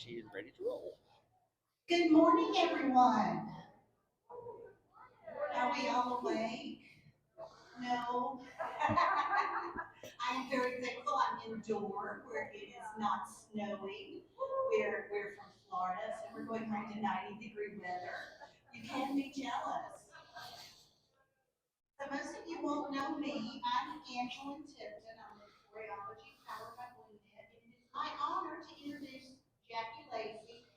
she is ready to roll. Good morning, everyone. Are we all awake? No. I am very thankful I'm indoor where it is not snowing. We're from Florida, so we're going home to 90-degree weather. You can be jealous. So most of you won't know me. I'm Angela Tipton. I'm with Floral powered by Bloomhead. And it is my honor to introduce Jackie Lacey.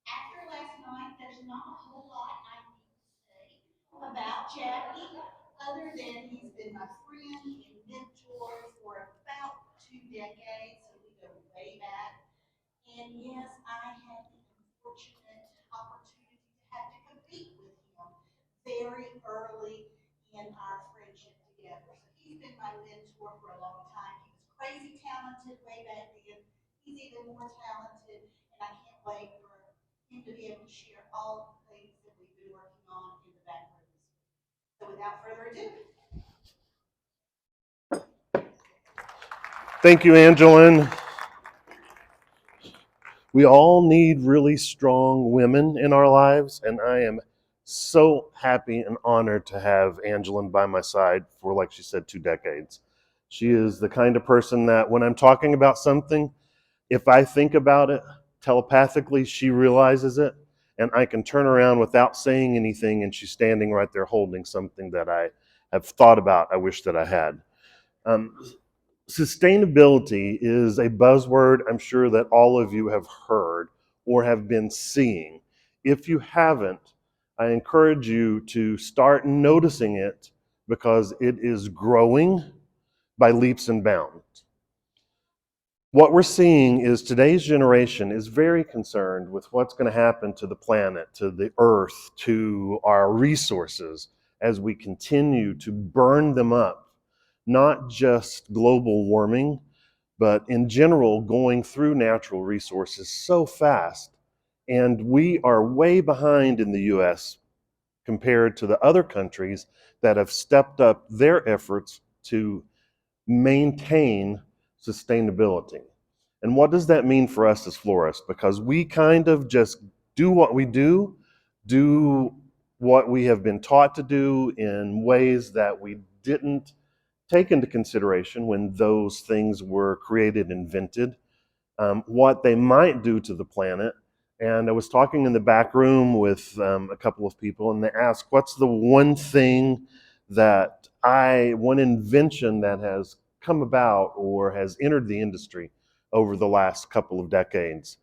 After last night, there's not a whole lot I need to say about Jackie, other than he's been my friend and mentor for about 2 decades, so we go way back. And yes, I had the unfortunate opportunity to have to compete with him very early in our friendship together. So he's been my mentor for a long time. He was crazy talented way back then. He's even more talented, and I can't wait for him to be able to share all the things that we've been working on in the back room this week. So without further ado. Thank you, Angeline. We all need really strong women in our lives, and I am so happy and honored to have Angeline by my side for, like she said, 2 decades. She is the kind of person that when I'm talking about something, if I think about it telepathically, she realizes it, and I can turn around without saying anything, and she's standing right there holding something that I have thought about, I wish that I had. Um, Sustainability is a buzzword I'm sure that all of you have heard or have been seeing. If you haven't, I encourage you to start noticing it because it is growing by leaps and bounds. What we're seeing is today's generation is very concerned with what's going to happen to the planet, to the earth, to our resources as we continue to burn them up. Not just global warming, but in general, going through natural resources so fast. And we are way behind in the US compared to the other countries that have stepped up their efforts to maintain sustainability. And what does that mean for us as florists? Because we kind of just do what we do what we have been taught to do in ways that we didn't take into consideration when those things were created, invented, what they might do to the planet. And I was talking in the back room with a couple of people, and they asked, what's the one thing one invention that has come about or has entered the industry over the last couple of decades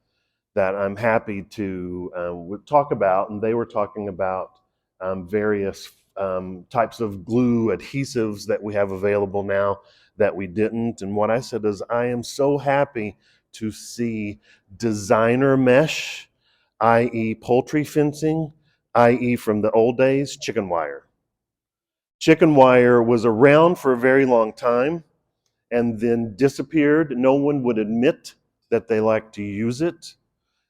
that I'm happy to talk about? And they were talking about various types of glue adhesives that we have available now that we didn't. And what I said is, I am so happy to see designer mesh, i.e. poultry fencing, i.e. from the old days, chicken wire. Chicken wire was around for a very long time and then disappeared. No one would admit that they like to use it.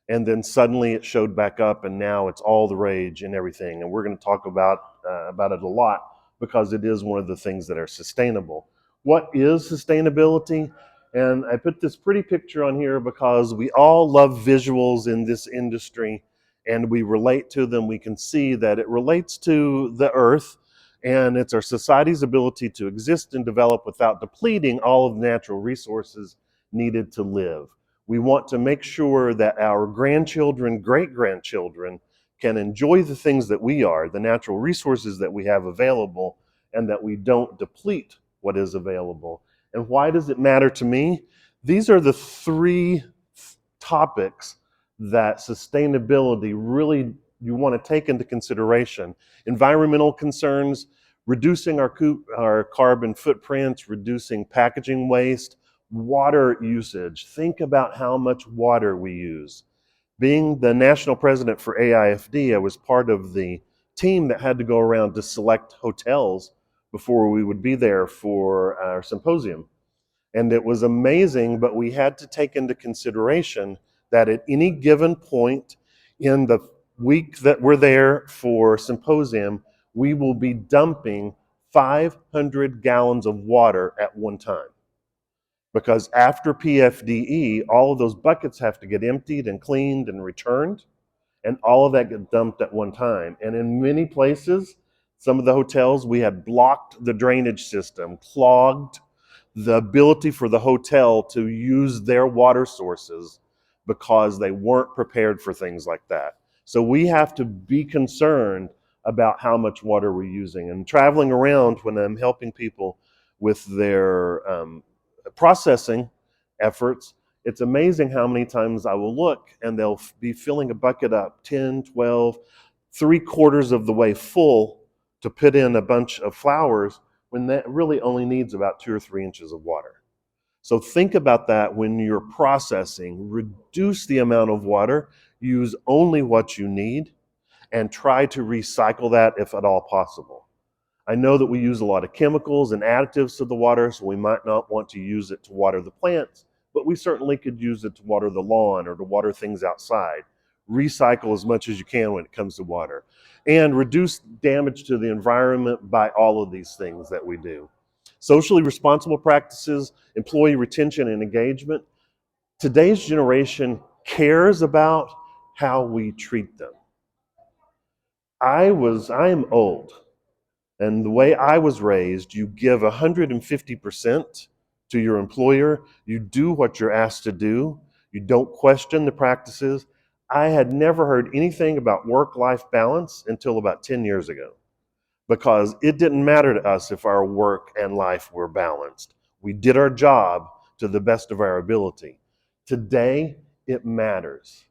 And then suddenly it showed back up, and now it's all the rage and everything. And we're going to talk about it a lot because it is one of the things that are sustainable. What is sustainability? And I put this pretty picture on here because we all love visuals in this industry, and we relate to them. We can see that it relates to the earth, and it's our society's ability to exist and develop without depleting all of the natural resources needed to live. We want to make sure that our grandchildren, great-grandchildren, can enjoy the things that we are, the natural resources that we have available, and that we don't deplete what is available. And why does it matter to me? These are the three topics that sustainability really you want to take into consideration. Environmental concerns, reducing our carbon footprints, reducing packaging waste, water usage. Think about how much water we use. Being the national president for AIFD, I was part of the team that had to go around to select hotels before we would be there for our symposium. And it was amazing, but we had to take into consideration that at any given point in the week that we're there for symposium, we will be dumping 500 gallons of water at one time. because after PFDE, all of those buckets have to get emptied and cleaned and returned, and all of that gets dumped at one time. And in many places, some of the hotels, we had blocked the drainage system, clogged the ability for the hotel to use their water sources because they weren't prepared for things like that. So we have to be concerned about how much water we're using. And traveling around when I'm helping people with their processing efforts, it's amazing how many times I will look and they'll be filling a bucket up 10, 12, 3/4 of the way full to put in a bunch of flowers when that really only needs about 2 or 3 inches of water. So think about that when you're processing. Reduce the amount of water, use only what you need, and try to recycle that if at all possible. I know that we use a lot of chemicals and additives to the water, so we might not want to use it to water the plants, but we certainly could use it to water the lawn or to water things outside. Recycle as much as you can when it comes to water, and reduce damage to the environment by all of these things that we do. Socially responsible practices, employee retention and engagement. Today's generation cares about how we treat them. I am old. And the way I was raised, you give 150% to your employer. You do what you're asked to do. You don't question the practices. I had never heard anything about work-life balance until about 10 years ago, because it didn't matter to us if our work and life were balanced. We did our job to the best of our ability. Today, it matters.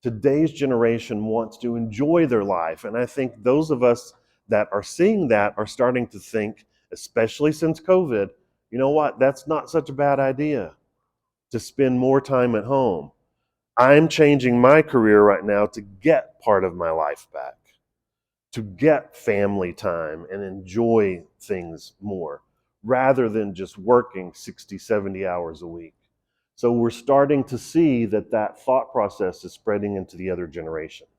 Today's generation wants to enjoy their life. And I think those of us that are seeing that are starting to think, especially since COVID, you know what, that's not such a bad idea to spend more time at home. I'm changing my career right now to get part of my life back, to get family time and enjoy things more rather than just working 60, 70 hours a week. So we're starting to see that that thought process is spreading into the other generations.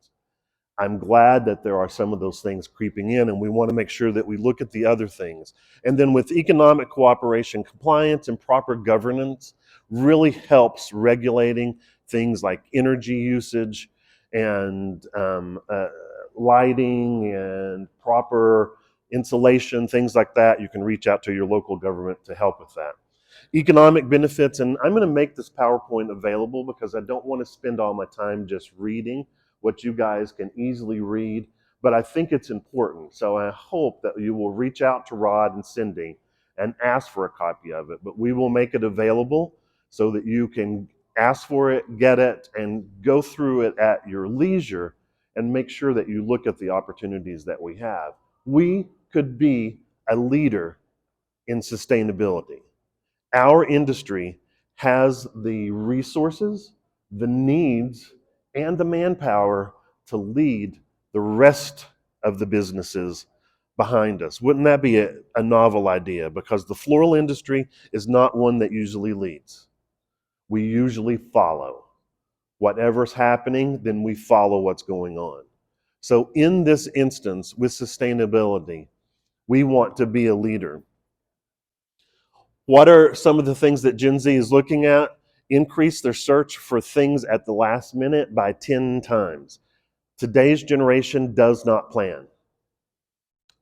I'm glad that there are some of those things creeping in, and we want to make sure that we look at the other things. And then with economic cooperation, compliance and proper governance really helps regulating things like energy usage and lighting and proper insulation, things like that. You can reach out to your local government to help with that. Economic benefits, and I'm going to make this PowerPoint available because I don't want to spend all my time just reading what you guys can easily read, but I think it's important. So I hope that you will reach out to Rod and Cindy and ask for a copy of it, but we will make it available so that you can ask for it, get it, and go through it at your leisure and make sure that you look at the opportunities that we have. We could be a leader in sustainability. Our industry has the resources, the needs, and the manpower to lead the rest of the businesses behind us. Wouldn't that be a novel idea? Because the floral industry is not one that usually leads. We usually follow. Whatever's happening, then we follow what's going on. So in this instance, with sustainability, we want to be a leader. What are some of the things that Gen Z is looking at? Increase their search for things at the last minute by 10 times. Today's generation does not plan.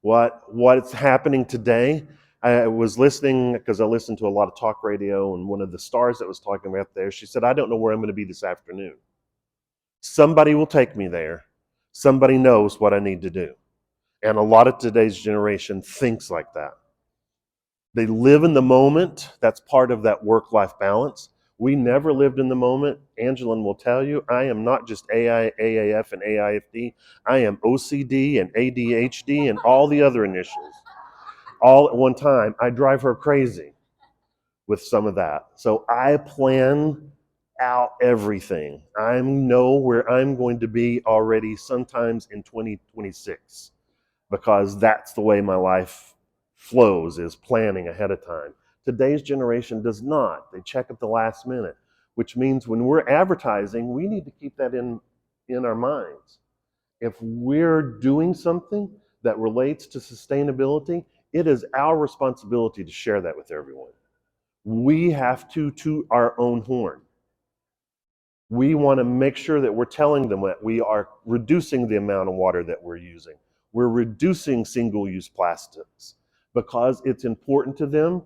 What's happening today, I was listening because I listen to a lot of talk radio, and one of the stars that was talking about there, she said, I don't know where I'm going to be this afternoon. Somebody will take me there. Somebody knows what I need to do. And a lot of today's generation thinks like that. They live in the moment. That's part of that work-life balance. We never lived in the moment. Angelin will tell you, I am not just AAF and AIFD. I am OCD and ADHD and all the other initials. All at one time. I drive her crazy with some of that. So I plan out everything. I know where I'm going to be already sometimes in 2026 because that's the way my life flows, is planning ahead of time. Today's generation does not. They check at the last minute, which means when we're advertising, we need to keep that in our minds. If we're doing something that relates to sustainability, it is our responsibility to share that with everyone. We have to toot our own horn. We want to make sure that we're telling them that we are reducing the amount of water that we're using. We're reducing single-use plastics because it's important to them.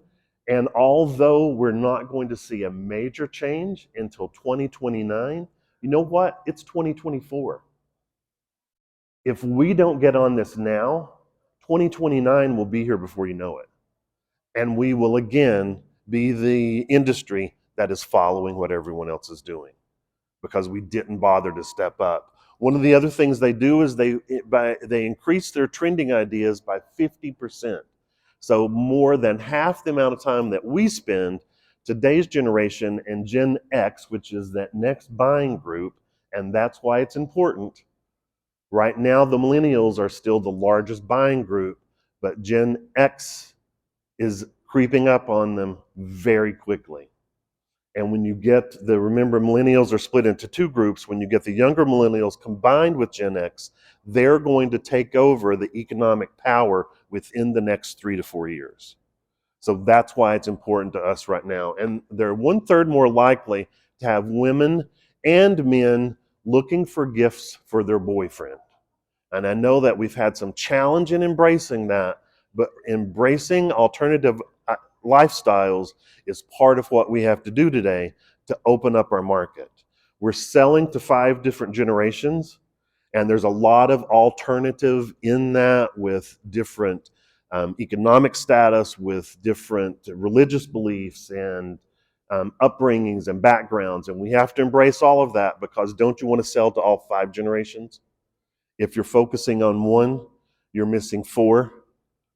And although we're not going to see a major change until 2029, you know what? It's 2024. If we don't get on this now, 2029 will be here before you know it. And we will again be the industry that is following what everyone else is doing because we didn't bother to step up. One of the other things they do is they increase their trending ideas by 50%. So more than half the amount of time that we spend, today's generation and Gen X, which is that next buying group, and that's why it's important. Right now, the millennials are still the largest buying group, but Gen X is creeping up on them very quickly. And when you get remember, millennials are split into two groups. When you get the younger millennials combined with Gen X, they're going to take over the economic power within the next 3 to 4 years. So that's why it's important to us right now. And they're 1/3 more likely to have women and men looking for gifts for their boyfriend. And I know that we've had some challenge in embracing that, but embracing alternative lifestyles is part of what we have to do today to open up our market. We're selling to 5 different generations, and there's a lot of alternative in that with different economic status, with different religious beliefs and upbringings and backgrounds. And we have to embrace all of that because don't you want to sell to all 5 generations? If you're focusing on 1, you're missing 4.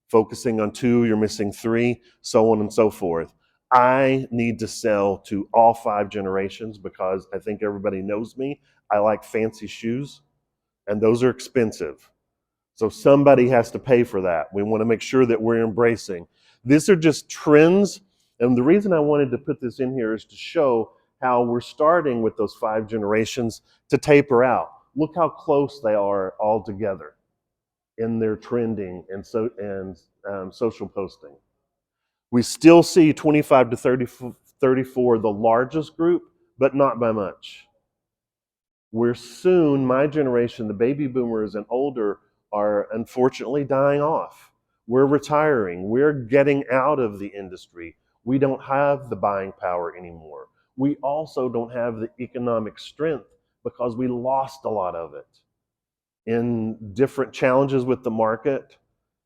Focusing on 2, you're missing 3, so on and so forth. I need to sell to all 5 generations because I think everybody knows me. I like fancy shoes, and those are expensive. So somebody has to pay for that. We want to make sure that we're embracing. These are just trends, and the reason I wanted to put this in here is to show how we're starting with those 5 generations to taper out. Look how close they are all together in their trending and social posting. We still see 25 to 34 the largest group, but not by much. We're soon, my generation, the baby boomers and older, are unfortunately dying off. We're retiring. We're getting out of the industry. We don't have the buying power anymore. We also don't have the economic strength because we lost a lot of it in different challenges with the market.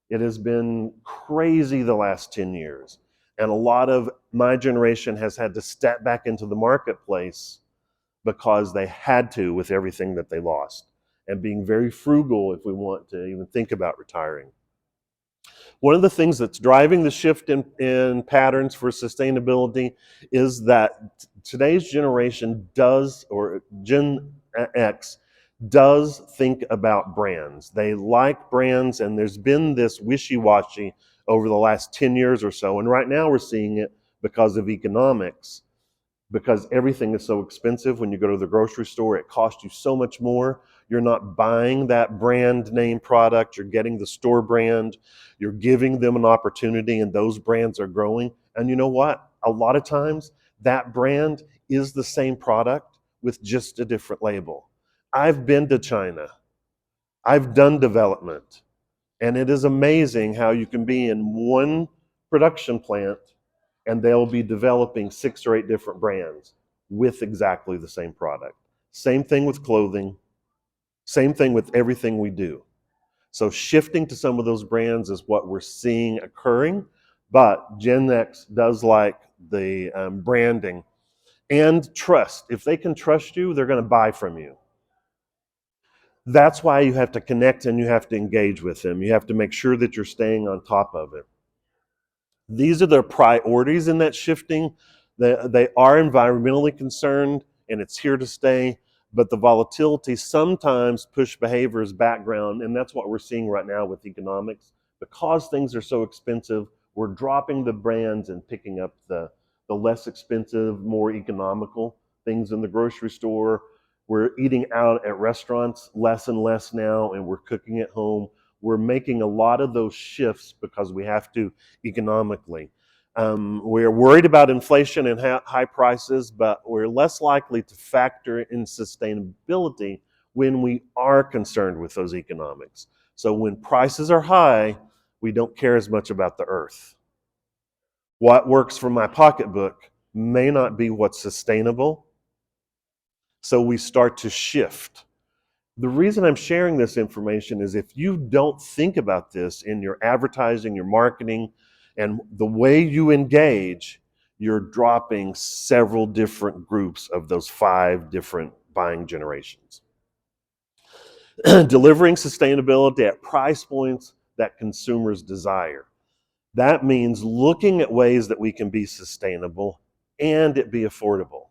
It has been crazy the last 10 years. And a lot of my generation has had to step back into the marketplace because they had to with everything that they lost, and being very frugal if we want to even think about retiring. One of the things that's driving the shift in patterns for sustainability is that today's generation does, or Gen X, does think about brands. They like brands, and there's been this wishy-washy over the last 10 years or so. And right now we're seeing it because of economics, because everything is so expensive. When you go to the grocery store, it costs you so much more. You're not buying that brand name product, you're getting the store brand, you're giving them an opportunity, and those brands are growing. And you know what? A lot of times that brand is the same product with just a different label. I've been to China. I've done development. And it is amazing how you can be in one production plant and they'll be developing 6 or 8 different brands with exactly the same product. Same thing with clothing. Same thing with everything we do. So shifting to some of those brands is what we're seeing occurring. But Gen X does like the branding and trust. If they can trust you, they're going to buy from you. That's why you have to connect and you have to engage with them. You have to make sure that you're staying on top of it. These are their priorities in that shifting. They are environmentally concerned, and it's here to stay, but the volatility sometimes push behaviors background, and that's what we're seeing right now with economics. Because things are so expensive, we're dropping the brands and picking up the less expensive, more economical things in the grocery store. We're eating out at restaurants less and less now, and we're cooking at home. We're making a lot of those shifts because we have to economically. We're worried about inflation and high prices, but we're less likely to factor in sustainability when we are concerned with those economics. So when prices are high, we don't care as much about the earth. What works for my pocketbook may not be what's sustainable. So we start to shift. The reason I'm sharing this information is if you don't think about this in your advertising, your marketing, and the way you engage, you're dropping several different groups of those 5 different buying generations. Delivering sustainability at price points that consumers desire. That means looking at ways that we can be sustainable and it be affordable.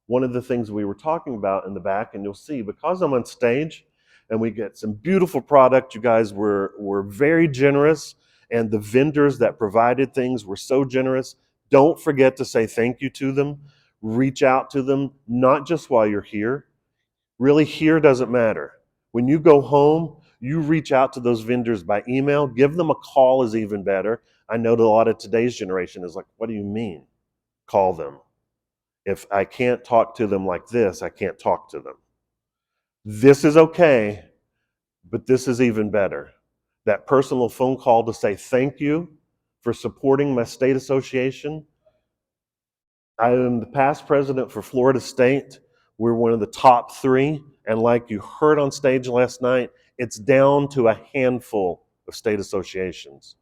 One of the things we were talking about in the back, and you'll see, because I'm on stage and we get some beautiful product, you guys were very generous, and the vendors that provided things were so generous. Don't forget to say thank you to them. Reach out to them, not just while you're here. Really, here doesn't matter. When you go home, you reach out to those vendors by email. Give them a call is even better. I know that a lot of today's generation is like, what do you mean? Call them. If I can't talk to them like this, I can't talk to them. This is okay, but this is even better. That personal phone call to say thank you for supporting my state association. I am the past president for Florida State. We're one of the top 3. And like you heard on stage last night, it's down to a handful of state associations.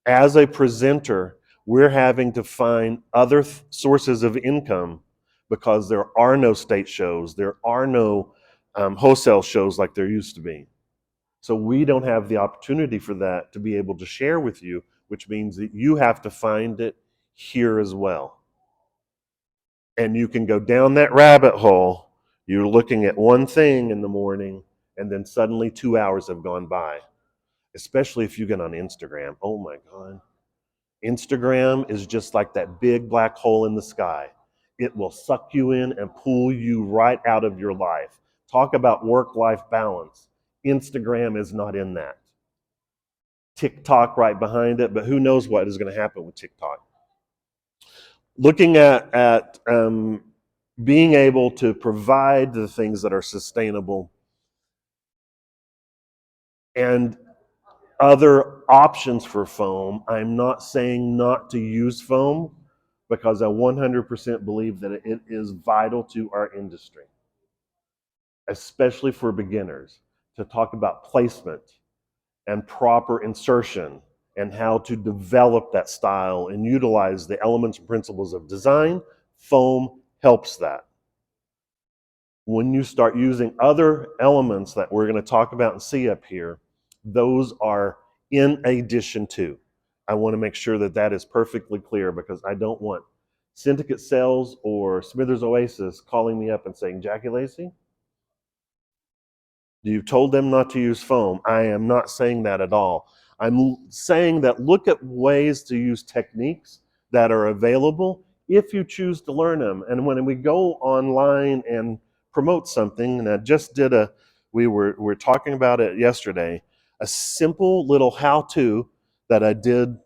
As a presenter, we're having to find other sources of income because there are no state shows, there are no wholesale shows like there used to be. So we don't have the opportunity for that to be able to share with you, which means that you have to find it here as well. And you can go down that rabbit hole. You're looking at one thing in the morning, and then suddenly 2 hours have gone by, especially if you get on Instagram. Oh my God. Instagram is just like that big black hole in the sky. It will suck you in and pull you right out of your life. Talk about work-life balance. Instagram is not in that. TikTok right behind it, but who knows what is going to happen with TikTok. Looking at being able to provide the things that are sustainable and other options for foam. I'm not saying not to use foam because I 100% believe that it is vital to our industry, especially for beginners, to talk about placement and proper insertion and how to develop that style and utilize the elements and principles of design. Foam helps that. When you start using other elements that we're going to talk about and see up here, those are in addition to. I want to make sure that that is perfectly clear because I don't want Syndicate Sales or Smithers Oasis calling me up and saying, Jackie Lacey, you told them not to use foam. I am not saying that at all. I'm saying that look at ways to use techniques that are available if you choose to learn them. And when we go online and promote something, and I just did we were talking about it yesterday, a simple little how-to that I did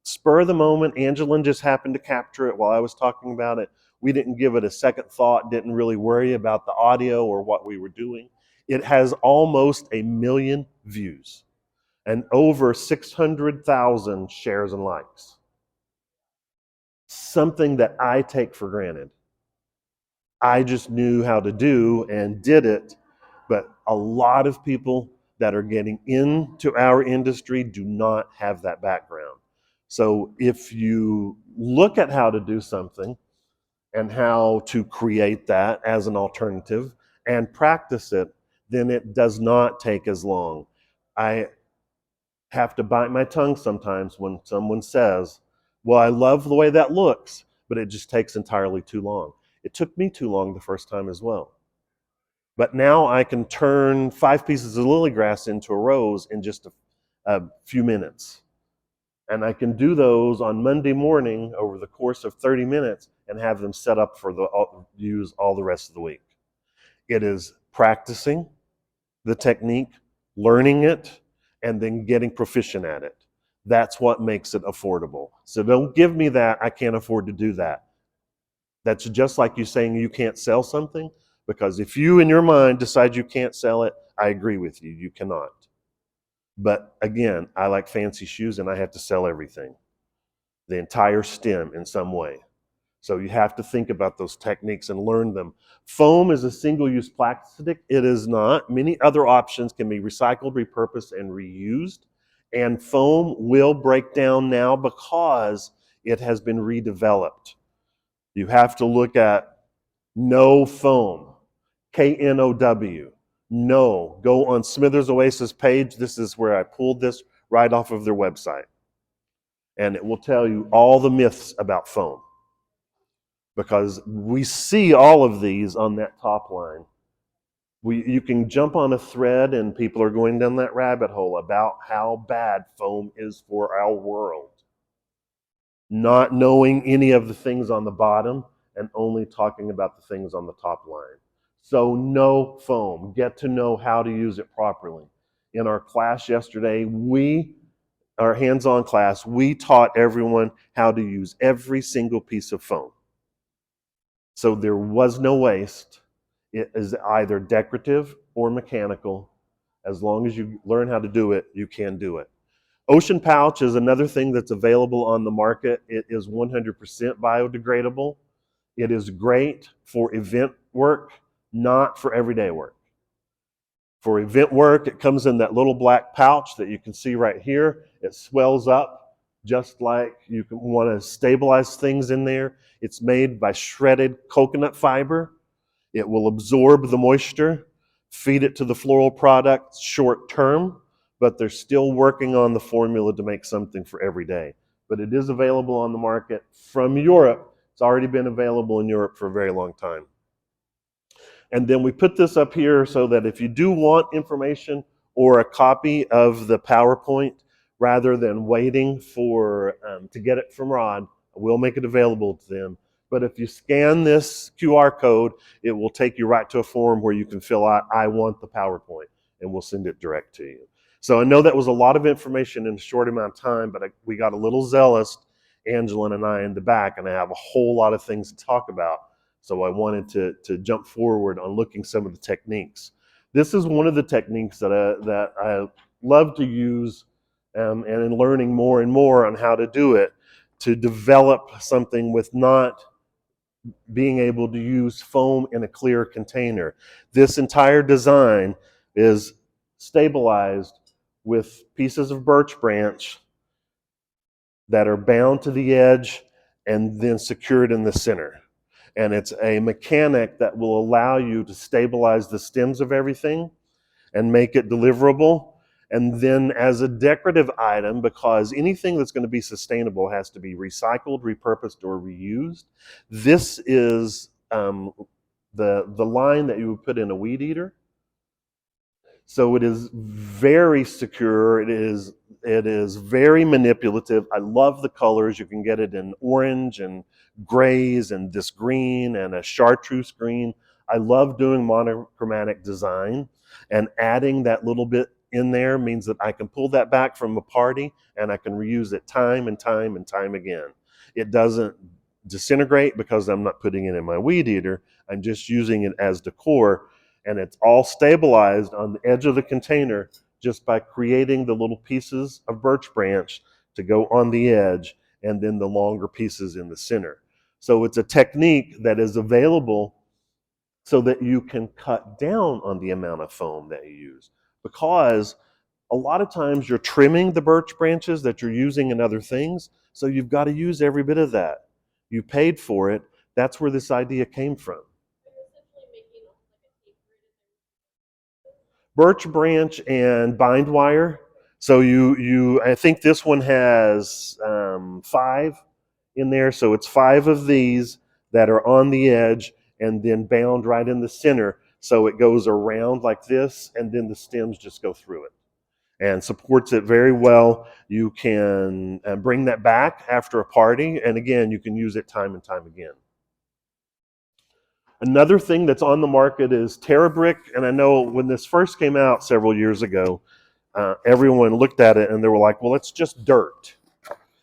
spur of the moment. Angelin just happened to capture it while I was talking about it. We didn't give it a second thought, didn't really worry about the audio or what we were doing. It has almost 1 million views and over 600,000 shares and likes. Something that I take for granted. I just knew how to do and did it, but a lot of people that are getting into our industry do not have that background. So if you look at how to do something and how to create that as an alternative and practice it, then it does not take as long. I have to bite my tongue sometimes when someone says, well, I love the way that looks, but it just takes entirely too long. It took me too long the first time as well. But now I can turn 5 pieces of lily grass into a rose in just a few minutes. And I can do those on Monday morning over the course of 30 minutes and have them set up for the use all the rest of the week. It is practicing the technique, learning it, and then getting proficient at it. That's what makes it affordable. So don't give me that, I can't afford to do that. That's just like you saying you can't sell something, because if you in your mind decide you can't sell it, I agree with you, you cannot. But again, I like fancy shoes and I have to sell everything, the entire stem in some way. So you have to think about those techniques and learn them. Foam is a single-use plastic. It is not. Many other options can be recycled, repurposed, and reused. And foam will break down now because it has been redeveloped. You have to look at no foam, KNOW. No, go on Smithers Oasis page. This is where I pulled this right off of their website. And it will tell you all the myths about foam, because we see all of these on that top line. You can jump on a thread and people are going down that rabbit hole about how bad foam is for our world, not knowing any of the things on the bottom and only talking about the things on the top line. So no foam. Get to know how to use it properly. In our class yesterday, our hands-on class, we taught everyone how to use every single piece of foam. So there was no waste. It is either decorative or mechanical. As long as you learn how to do it, you can do it. Ocean Pouch is another thing that's available on the market. It is 100% biodegradable. It is great for event work, not for everyday work. For event work, it comes in that little black pouch that you can see right here. It swells up just like you can want to stabilize things in there. It's made by shredded coconut fiber. It will absorb the moisture, feed it to the floral product short term, but they're still working on the formula to make something for every day. But it is available on the market from Europe. It's already been available in Europe for a very long time. And then we put this up here so that if you do want information or a copy of the PowerPoint, rather than waiting for to get it from Rod, we'll make it available to them. But if you scan this QR code, it will take you right to a form where you can fill out, I want the PowerPoint, and we'll send it direct to you. So I know that was a lot of information in a short amount of time, but we got a little zealous, Angela and I in the back, and I have a whole lot of things to talk about. So I wanted to jump forward on looking some of the techniques. This is one of the techniques that I love to use, and in learning more and more on how to do it, to develop something with not being able to use foam in a clear container. This entire design is stabilized with pieces of birch branch that are bound to the edge and then secured in the center. And it's a mechanic that will allow you to stabilize the stems of everything and make it deliverable. And then as a decorative item, because anything that's going to be sustainable has to be recycled, repurposed, or reused, this is the line that you would put in a weed eater. So it is very secure. It is very manipulative. I love the colors. You can get it in orange and grays and this green and a chartreuse green. I love doing monochromatic design, and adding that little bit in there means that I can pull that back from a party and I can reuse it time and time and time again. It doesn't disintegrate because I'm not putting it in my weed eater. I'm just using it as decor, and it's all stabilized on the edge of the container just by creating the little pieces of birch branch to go on the edge and then the longer pieces in the center. So it's a technique that is available so that you can cut down on the amount of foam that you use, because a lot of times you're trimming the birch branches that you're using in other things, so you've got to use every bit of that. You paid for it. That's where this idea came from. Birch branch and bind wire. So I think this one has 5 in there. So it's 5 of these that are on the edge and then bound right in the center. So it goes around like this, and then the stems just go through it and supports it very well. You can bring that back after a party, and again, you can use it time and time again. Another thing that's on the market is TerraBrick, and I know when this first came out several years ago, everyone looked at it and they were like, well, it's just dirt.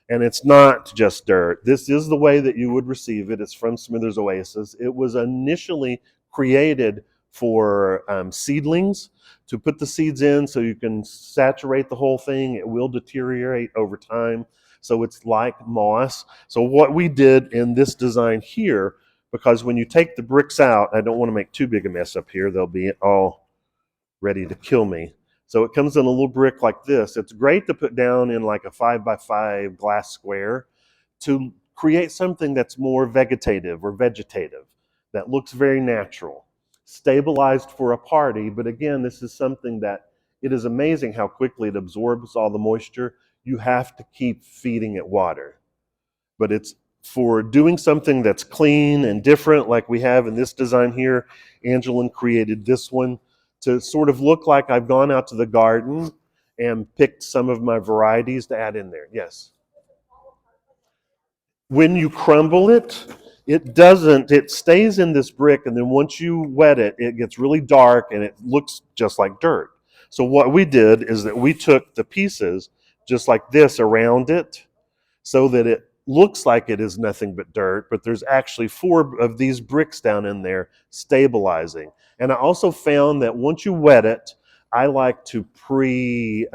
And it's not just dirt. This is the way that you would receive it. It's from Smithers Oasis. It was initially created for seedlings, to put the seeds in so you can saturate the whole thing. It will deteriorate over time. So it's like moss. So what we did in this design here, because when you take the bricks out, I don't want to make too big a mess up here. They'll be all ready to kill me. So it comes in a little brick like this. It's great to put down in like a 5x5 glass square to create something that's more vegetative or vegetative, that looks very natural. Stabilized for a party, but again, this is something that it is amazing how quickly it absorbs all the moisture. You have to keep feeding it water. But it's for doing something that's clean and different, like we have in this design here. Angeline created this one to sort of look like I've gone out to the garden and picked some of my varieties to add in there. Yes. When you crumble it, it doesn't, it stays in this brick, and then once you wet it, it gets really dark and it looks just like dirt. So what we did is that we took the pieces just like this around it, so that it looks like it is nothing but dirt, but there's actually 4 of these bricks down in there stabilizing. And I also found that once you wet it, I like to pre-insert,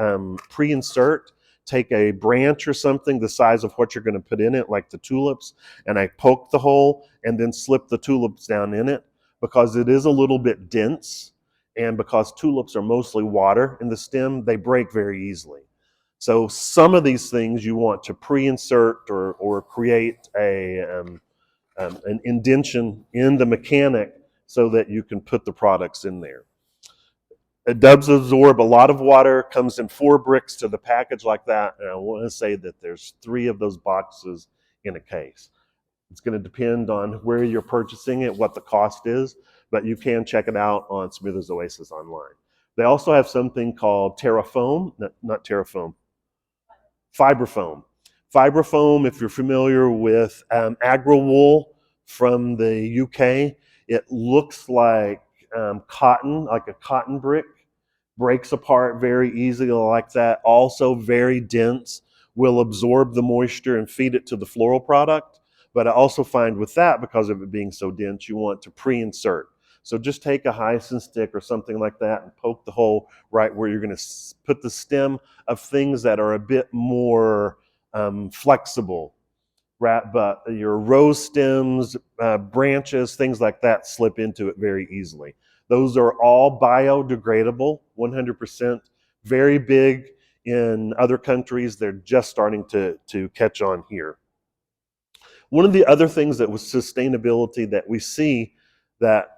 take a branch or something the size of what you're going to put in it, like the tulips, and I poke the hole and then slip the tulips down in it, because it is a little bit dense, and because tulips are mostly water in the stem, they break very easily. So some of these things you want to pre-insert or create an indentation in the mechanic so that you can put the products in there. It does absorb a lot of water, comes in 4 bricks to the package like that, and I want to say that there's 3 of those boxes in a case. It's going to depend on where you're purchasing it, what the cost is, but you can check it out on Smithers Oasis online. They also have something called Terrafoam, not Terrafoam, Fiberfoam. Fiberfoam, if you're familiar with agro wool from the UK, it looks like cotton, like a cotton brick, breaks apart very easily like that. Also very dense, will absorb the moisture and feed it to the floral product. But I also find with that, because of it being so dense, you want to pre-insert. So just take a hyacinth stick or something like that and poke the hole right where you're going to put the stem of things that are a bit more flexible. But your rose stems, branches, things like that slip into it very easily. Those are all biodegradable, 100%. Very big in other countries. They're just starting to catch on here. One of the other things that was sustainability that we see that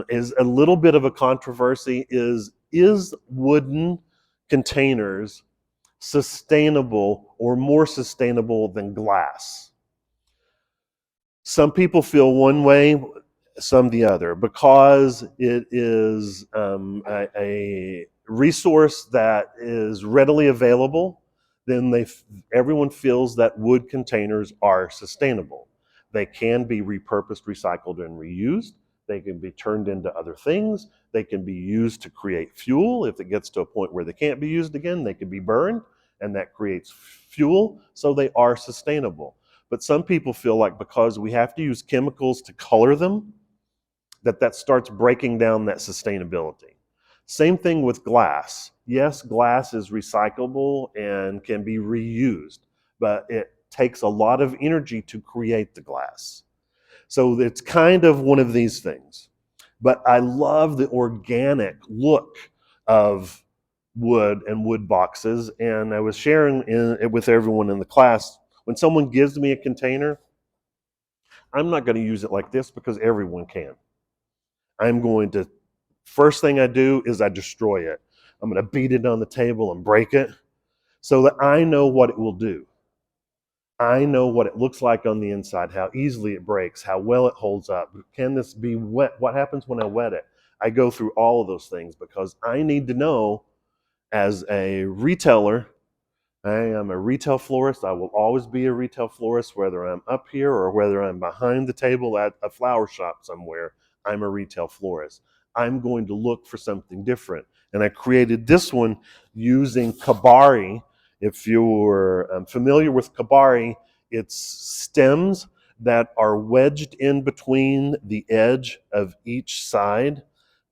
is a little bit of a controversy is wooden containers sustainable or more sustainable than glass? Some people feel one way, some the other, because it is a resource that is readily available. Then everyone feels that wood containers are sustainable. They can be repurposed, recycled, and reused. They can be turned into other things. They can be used to create fuel. If it gets to a point where they can't be used again, they can be burned, and that creates fuel. So they are sustainable. But some people feel like because we have to use chemicals to color them, that starts breaking down that sustainability. Same thing with glass. Yes, glass is recyclable and can be reused, but it takes a lot of energy to create the glass. So it's kind of one of these things. But I love the organic look of wood and wood boxes. And I was sharing it with everyone in the class. When someone gives me a container, I'm not going to use it like this because everyone can. I'm going to, first thing I do is I destroy it. I'm going to beat it on the table and break it so that I know what it will do. I know what it looks like on the inside, how easily it breaks, how well it holds up. Can this be wet? What happens when I wet it? I go through all of those things because I need to know, as a retailer, I am a retail florist. I will always be a retail florist, whether I'm up here or whether I'm behind the table at a flower shop somewhere. I'm a retail florist. I'm going to look for something different. And I created this one using kabari. If you're familiar with kabari, it's stems that are wedged in between the edge of each side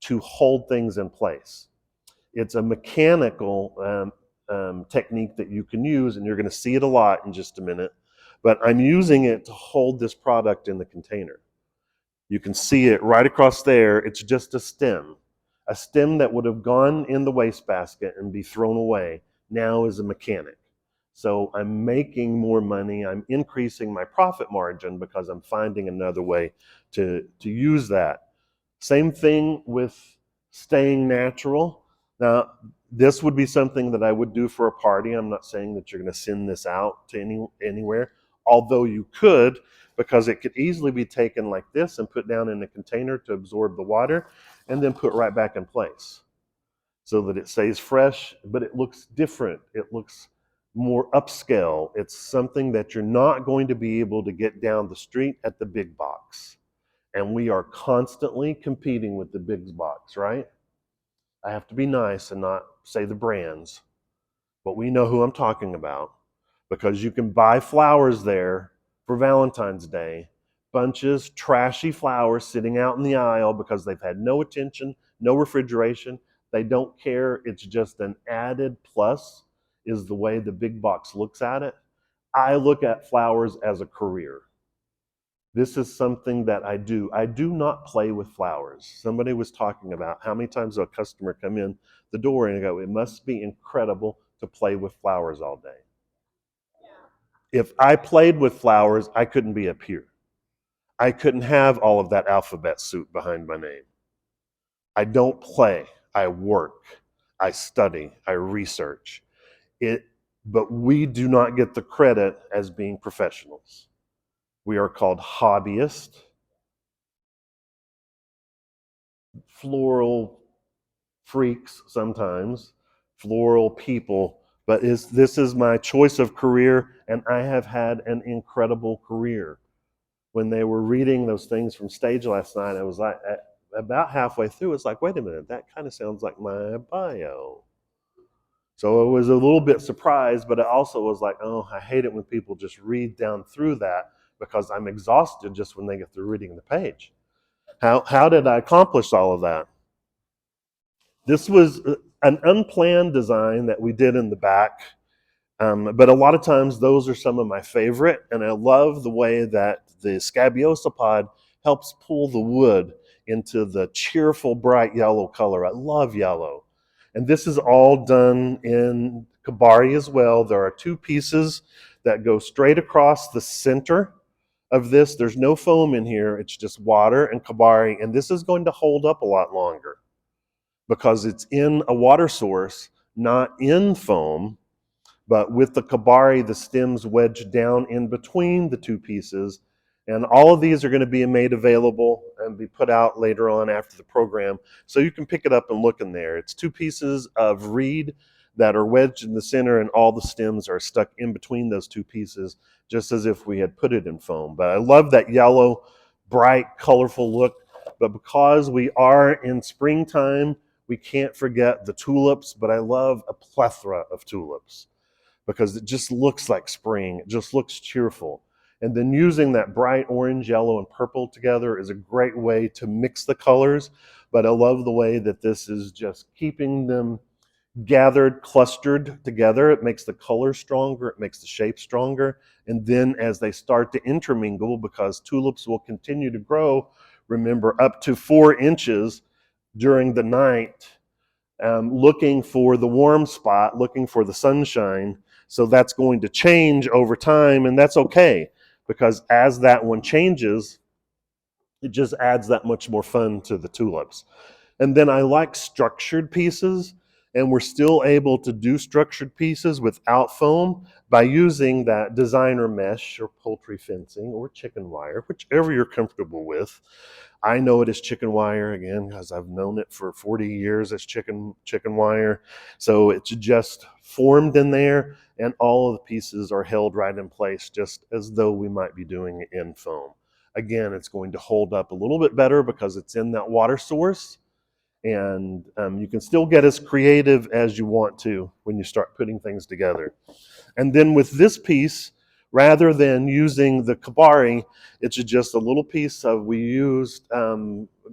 to hold things in place. It's a mechanical technique that you can use, and you're going to see it a lot in just a minute. But I'm using it to hold this product in the container. You can see it right across there. It's just a stem that would have gone in the wastebasket and be thrown away now is a mechanic. So I'm making more money. I'm increasing my profit margin because I'm finding another way to use that. Same thing with staying natural. Now, this would be something that I would do for a party. I'm not saying that you're going to send this out to anywhere, although you could, because it could easily be taken like this and put down in a container to absorb the water and then put right back in place so that it stays fresh, but it looks different. It looks more upscale. It's something that you're not going to be able to get down the street at the big box. And we are constantly competing with the big box, right? I have to be nice and not say the brands, but we know who I'm talking about because you can buy flowers there for Valentine's Day, bunches, trashy flowers sitting out in the aisle because they've had no attention, no refrigeration. They don't care. It's just an added plus, is the way the big box looks at it. I look at flowers as a career. This is something that I do. I do not play with flowers. Somebody was talking about how many times a customer come in the door and go, it must be incredible to play with flowers all day. If I played with flowers, I couldn't be up here. I couldn't have all of that alphabet soup behind my name. I don't play. I work. I study. I research. But we do not get the credit as being professionals. We are called hobbyists, floral freaks sometimes, floral people, but this is my choice of career, and I have had an incredible career. When they were reading those things from stage last night, I was like, about halfway through, it's like, wait a minute, that kind of sounds like my bio. So I was a little bit surprised, but it also was like, oh, I hate it when people just read down through that because I'm exhausted just when they get through reading the page. How did I accomplish all of that? This was an unplanned design that we did in the back, but a lot of times those are some of my favorite, and I love the way that the Scabiosa pod helps pull the wood into the cheerful, bright yellow color. I love yellow. And this is all done in Kabari as well. There are two pieces that go straight across the center of this. There's no foam in here. It's just water and Kabari, and this is going to hold up a lot longer because it's in a water source, not in foam, but with the Kabari, the stems wedged down in between the two pieces. And all of these are going to be made available and be put out later on after the program. So you can pick it up and look in there. It's two pieces of reed that are wedged in the center, and all the stems are stuck in between those two pieces, just as if we had put it in foam. But I love that yellow, bright, colorful look. But because we are in springtime, we can't forget the tulips, but I love a plethora of tulips because it just looks like spring. It just looks cheerful. And then using that bright orange, yellow, and purple together is a great way to mix the colors. But I love the way that this is just keeping them gathered, clustered together. It makes the color stronger. It makes the shape stronger. And then as they start to intermingle, because tulips will continue to grow, remember, up to 4 inches during the night, looking for the warm spot, looking for the sunshine. So that's going to change over time, and that's okay, because as that one changes, it just adds that much more fun to the tulips. And then I like structured pieces, and we're still able to do structured pieces without foam by using that designer mesh or poultry fencing or chicken wire, whichever you're comfortable with. I know it is chicken wire again because I've known it for 40 years as chicken wire. So it's just formed in there, and all of the pieces are held right in place, just as though we might be doing it in foam. Again, it's going to hold up a little bit better because it's in that water source, And you can still get as creative as you want to when you start putting things together. And then with this piece, rather than using the kabari, it's just a little piece of, we used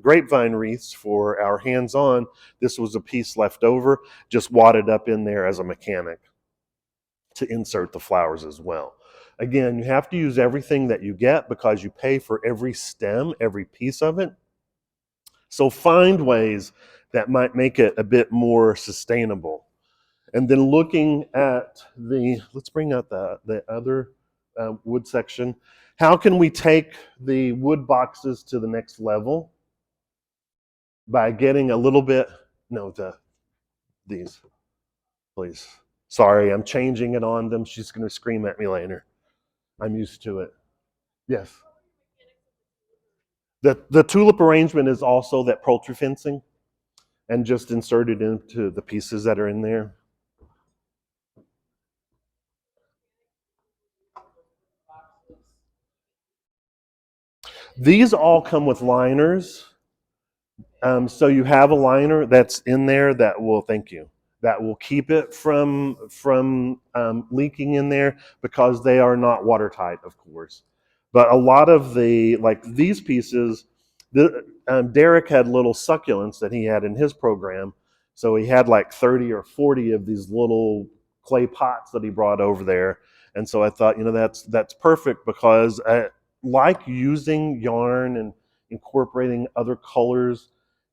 grapevine wreaths for our hands-on. This was a piece left over, just wadded up in there as a mechanic to insert the flowers as well. Again, you have to use everything that you get because you pay for every stem, every piece of it. So find ways that might make it a bit more sustainable. And then looking at let's bring out the other wood section. How can we take the wood boxes to the next level? By getting a little bit, no, these, please. Sorry, I'm changing it on them. She's going to scream at me later. I'm used to it. Yes. The tulip arrangement is also that poultry fencing and just inserted into the pieces that are in there. These all come with liners. So you have a liner that's in there that will, thank you, that will keep it from leaking in there, because they are not watertight, of course. But a lot of like these pieces, Derek had little succulents that he had in his program. So he had like 30 or 40 of these little clay pots that he brought over there. And so I thought, that's perfect, because I like using yarn and incorporating other colors,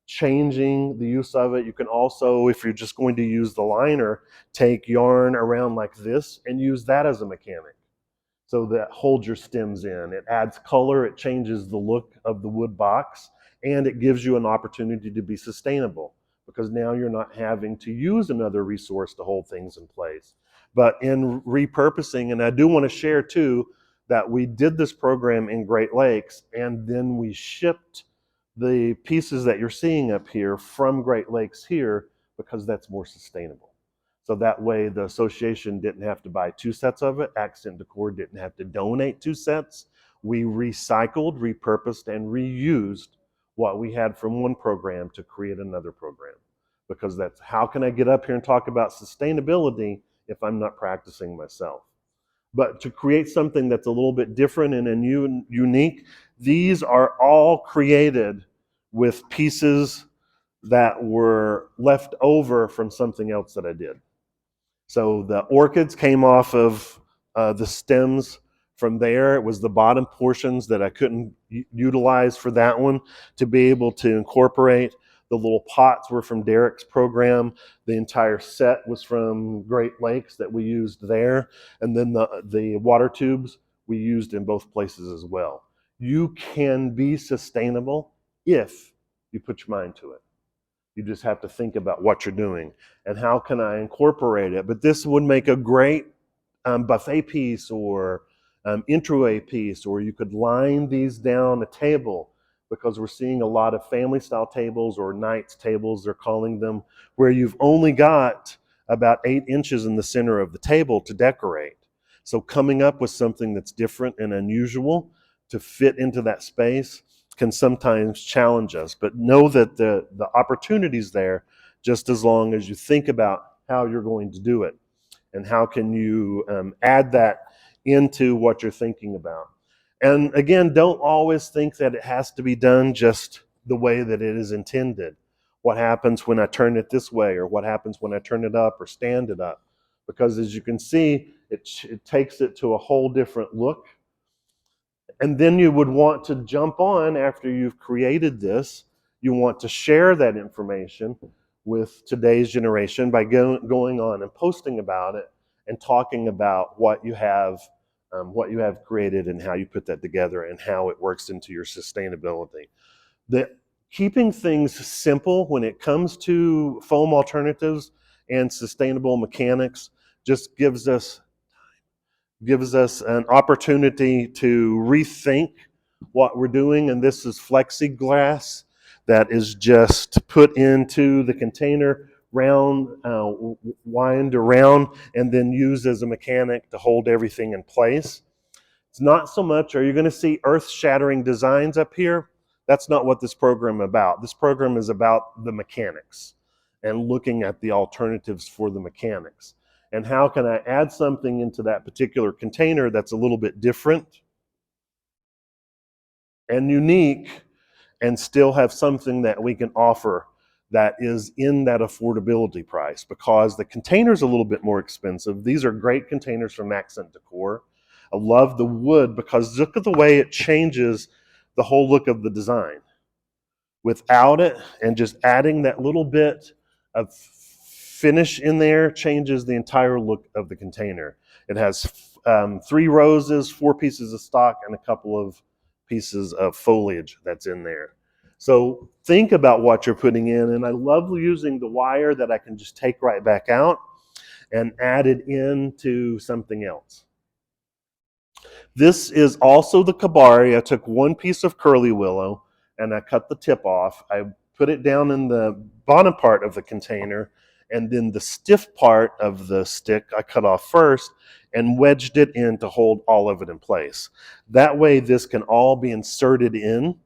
changing the use of it. You can also, if you're just going to use the liner, take yarn around like this and use that as a mechanic. So that holds your stems in. It adds color, it changes the look of the wood box, and it gives you an opportunity to be sustainable, because now you're not having to use another resource to hold things in place. But in repurposing, and I do want to share too, that we did this program in Great Lakes, and then we shipped the pieces that you're seeing up here from Great Lakes here, because that's more sustainable. So that way the association didn't have to buy 2 sets of it. Accent Decor didn't have to donate 2 sets. We recycled, repurposed, and reused what we had from one program to create another program. Because that's, how can I get up here and talk about sustainability if I'm not practicing myself? But to create something that's a little bit different and unique, these are all created with pieces that were left over from something else that I did. So the orchids came off of the stems from there. It was the bottom portions that I couldn't utilize for that one to be able to incorporate. The little pots were from Derek's program. The entire set was from Great Lakes that we used there. And then the water tubes we used in both places as well. You can be sustainable if you put your mind to it. You just have to think about what you're doing and how can I incorporate it. But this would make a great buffet piece or entryway piece, or you could line these down a table, because we're seeing a lot of family style tables, or knights tables they're calling them, where you've only got about 8 inches in the center of the table to decorate. So coming up with something that's different and unusual to fit into that space can sometimes challenge us, but know that the opportunity's there, just as long as you think about how you're going to do it and how can you add that into what you're thinking about. And again, don't always think that it has to be done just the way that it is intended. What happens when I turn it this way, or what happens when I turn it up or stand it up? Because as you can see, it takes it to a whole different look. And then you would want to jump on after you've created this. You want to share that information with today's generation by going on and posting about it and talking about what you have created and how you put that together and how it works into your sustainability. Keeping things simple when it comes to foam alternatives and sustainable mechanics just gives us an opportunity to rethink what we're doing. And this is plexiglass that is just put into the container, wind around, and then used as a mechanic to hold everything in place. It's not so much, are you going to see earth-shattering designs up here? That's not what this program is about. This program is about the mechanics and looking at the alternatives for the mechanics. And how can I add something into that particular container that's a little bit different and unique and still have something that we can offer that is in that affordability price, because the container's a little bit more expensive. These are great containers from Accent Decor. I love the wood because look at the way it changes the whole look of the design. Without it, and just adding that little bit of finish in there changes the entire look of the container. It has 3 roses, 4 pieces of stock, and a couple of pieces of foliage that's in there. So think about what you're putting in, and I love using the wire that I can just take right back out and add it into something else. This is also the Kabari. I took 1 piece of curly willow and I cut the tip off. I put it down in the bottom part of the container, and then the stiff part of the stick I cut off first and wedged it in to hold all of it in place. That way this can all be inserted in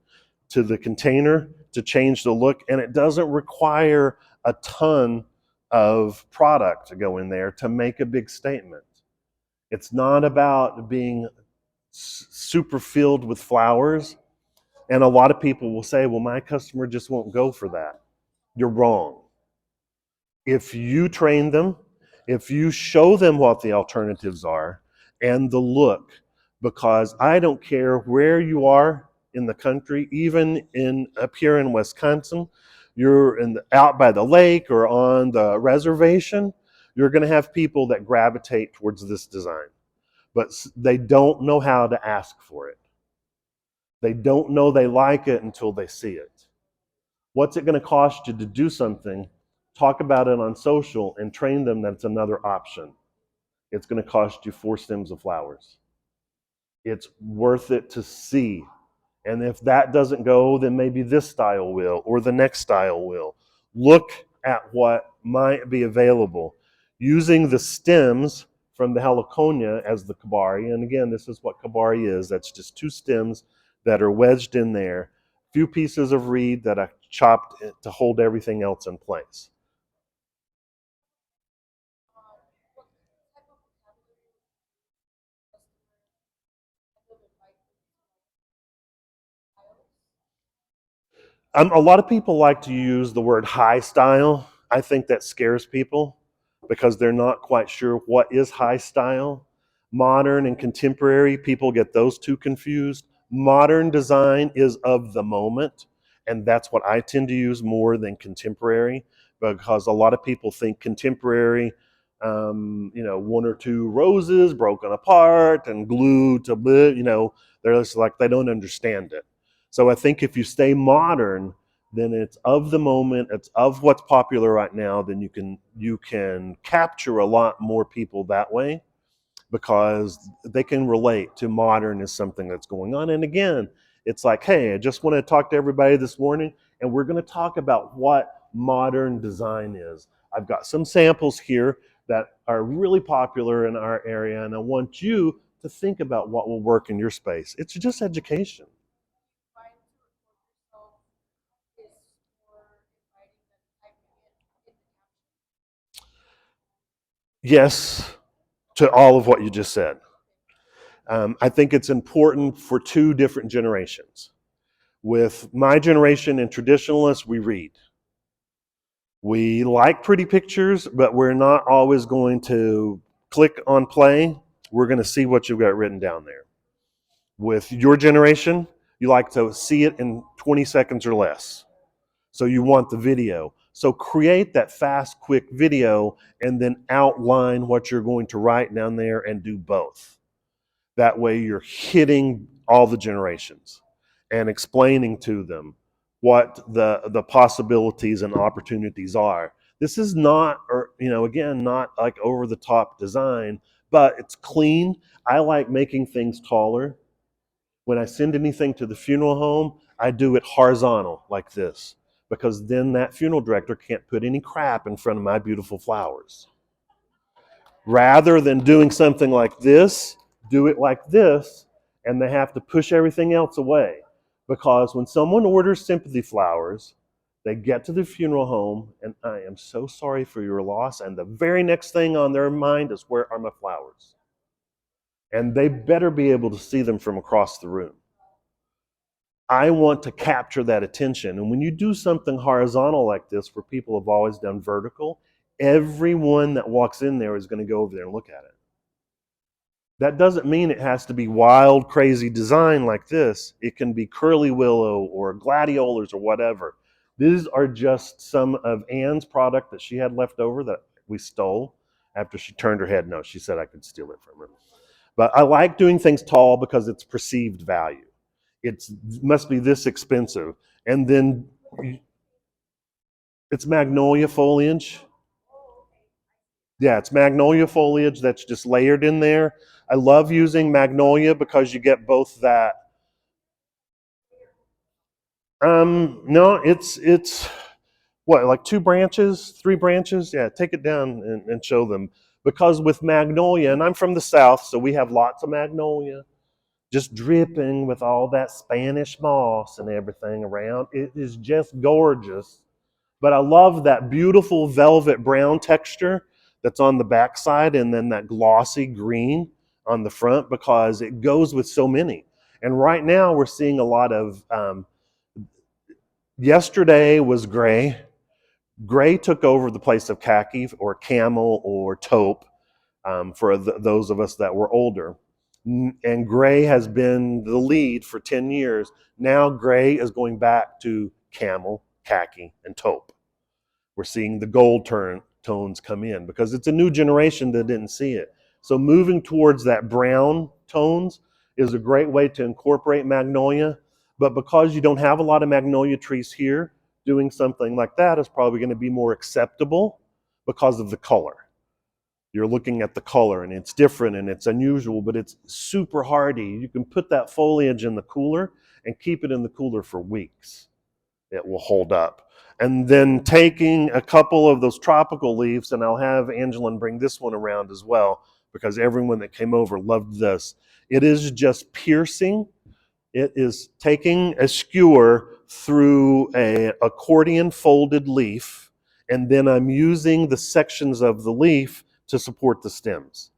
to the container to change the look, and it doesn't require a ton of product to go in there to make a big statement. It's not about being super filled with flowers. And a lot of people will say, well, my customer just won't go for that. You're wrong. If you train them, if you show them what the alternatives are and the look, because I don't care where you are in the country, even up here in Wisconsin, you're out by the lake or on the reservation, you're going to have people that gravitate towards this design, but they don't know how to ask for it. They don't know they like it until they see it. What's it going to cost you to do something? Talk about it on social and train them that it's another option. It's going to cost you 4 stems of flowers. It's worth it to see. And if that doesn't go, then maybe this style will, or the next style will. Look at what might be available. Using the stems from the heliconia as the kabari, and again, this is what kabari is. That's just 2 stems that are wedged in there. A few pieces of reed that I chopped to hold everything else in place. A lot of people like to use the word high style. I think that scares people because they're not quite sure what is high style. Modern and contemporary, people get those two confused. Modern design is of the moment, and that's what I tend to use more than contemporary, because a lot of people think contemporary, 1 or 2 roses broken apart and glued to, they're just like, they don't understand it. So I think if you stay modern, then it's of the moment, it's of what's popular right now, then you can capture a lot more people that way, because they can relate to modern as something that's going on. And again, it's like, hey, I just want to talk to everybody this morning, and we're going to talk about what modern design is. I've got some samples here that are really popular in our area, and I want you to think about what will work in your space. It's just education. Yes, to all of what you just said. I think it's important for 2 different generations. With my generation and traditionalists, we read. We like pretty pictures, but we're not always going to click on play. We're going to see what you've got written down there. With your generation, you like to see it in 20 seconds or less. So you want the video. So create that fast, quick video and then outline what you're going to write down there and do both. That way you're hitting all the generations and explaining to them what the possibilities and opportunities are. This is not, or again, not like over the top design, but it's clean. I like making things taller. When I send anything to the funeral home, I do it horizontal like this, because then that funeral director can't put any crap in front of my beautiful flowers. Rather than doing something like this, do it like this, and they have to push everything else away. Because when someone orders sympathy flowers, they get to the funeral home, and I am so sorry for your loss. And the very next thing on their mind is, where are my flowers? And they better be able to see them from across the room. I want to capture that attention. And when you do something horizontal like this, where people have always done vertical, everyone that walks in there is going to go over there and look at it. That doesn't mean it has to be wild, crazy design like this. It can be curly willow or gladiolas or whatever. These are just some of Anne's product that she had left over that we stole after she turned her head. No, she said I could steal it from her. But I like doing things tall because it's perceived value. It must be this expensive. And then it's magnolia foliage. Yeah, it's magnolia foliage that's just layered in there. I love using magnolia because you get both that. No, it's what, like 2 branches, 3 branches? Yeah, take it down and show them. Because with magnolia, and I'm from the South, so we have lots of magnolia, just dripping with all that Spanish moss and everything around. It is just gorgeous. But I love that beautiful velvet brown texture that's on the backside, and then that glossy green on the front, because it goes with so many. And right now we're seeing a lot of, yesterday was gray. Gray took over the place of khaki or camel or taupe, for those of us that were older. And gray has been the lead for 10 years. Now gray is going back to camel, khaki, and taupe. We're seeing the gold tones come in because it's a new generation that didn't see it. So moving towards that brown tones is a great way to incorporate magnolia. But because you don't have a lot of magnolia trees here, doing something like that is probably going to be more acceptable because of the color. You're looking at the color and it's different and it's unusual, but it's super hardy. You can put that foliage in the cooler and keep it in the cooler for weeks. It will hold up. And then taking a couple of those tropical leaves, and I'll have Angelin bring this one around as well, because everyone that came over loved this. It is just piercing. It is taking a skewer through an accordion folded leaf, and then I'm using the sections of the leaf to support the stems.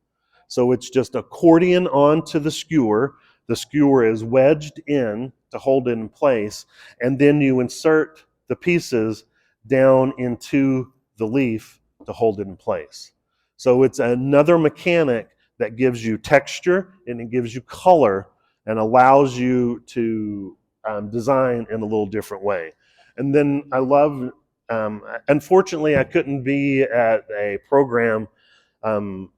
So it's just accordion onto the skewer. The skewer is wedged in to hold it in place, and then you insert the pieces down into the leaf to hold it in place. So it's another mechanic that gives you texture and it gives you color and allows you to design in a little different way. And then I love, unfortunately, I couldn't be at a program um,